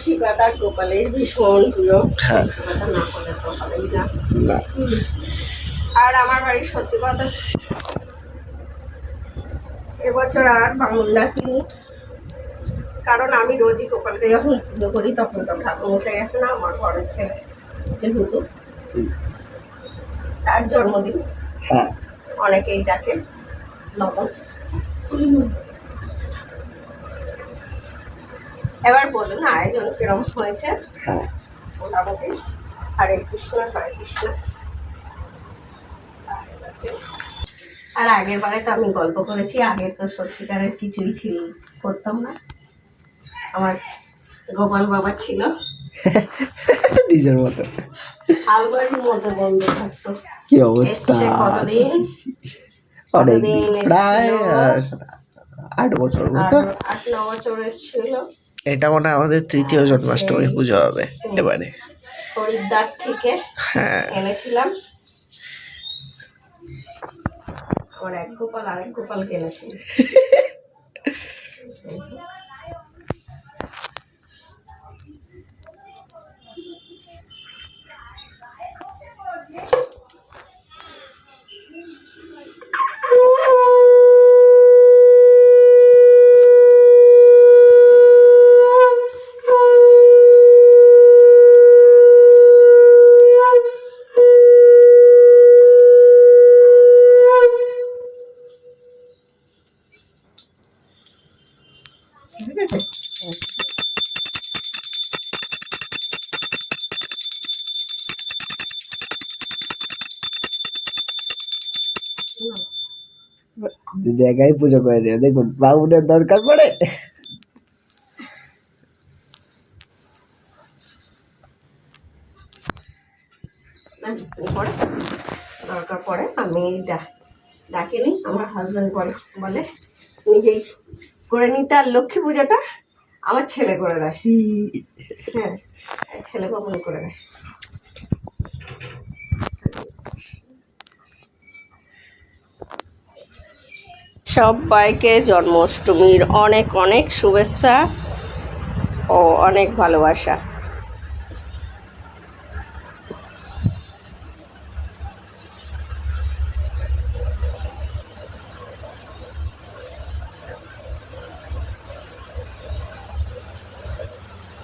তুলসী পাতা গোপালের ভীষণ প্রিয়। হ্যাঁ। তুলসী পাতা না হলে তো হবেই না। না আর আমার বাড়ির সত্যি কথা এবছর আর বামুন ডাকিনি, কারণ আমি রোজই গোপালকে যখন পুজো করি তখন তো ঠাকুর মশাই আসে না, আমার ঘরের ছেলে যেহেতু তার জন্মদিন হ্যাঁ অনেকেই ডাকে নবম। এবার বলুন আয়োজন কিরম হয়েছে? হ্যাঁ মোটামুটি। হরে কৃষ্ণ হরে কৃষ্ণ। আর আগের বারে তো আমি গল্প করেছি, আগের তো সত্যিকারের কিছুই ছিল করতাম না। আমার গোপাল বাবা ছিল নিজের মতো আলমারির মতো বন্ধ থাকতো। কি অবস্থা, এসছে কতদিন, অনেকদিন, কতদিন প্রায় এসেছিল? 8 বছর মতো। 8-9 বছর এসেছিল। এটা মনে হয় আমাদের তৃতীয় জন্মাষ্টমী পুজো হবে এবারে। হরিদ্বার থেকে হ্যাঁ এনেছিলাম। আমার এক গোপাল আরেক গোপাল কিনেছিল। ঠিক আছে। দিদি একাই পুজো করে দেবে, দেখুন বাবুদের দরকার পড়ে। পরে দরকার পড়ে আমি ডাকিনি, আমার হাজব্যান্ড বলে নিজেই করে নিতে। আর লক্ষ্মী পুজোটা আমার ছেলে করে দেয়। হ্যাঁ ছেলে বাবুন করে দেয়। সবাইকে জন্মাষ্টমীর অনেক অনেক শুভেচ্ছা ও অনেক ভালোবাসা।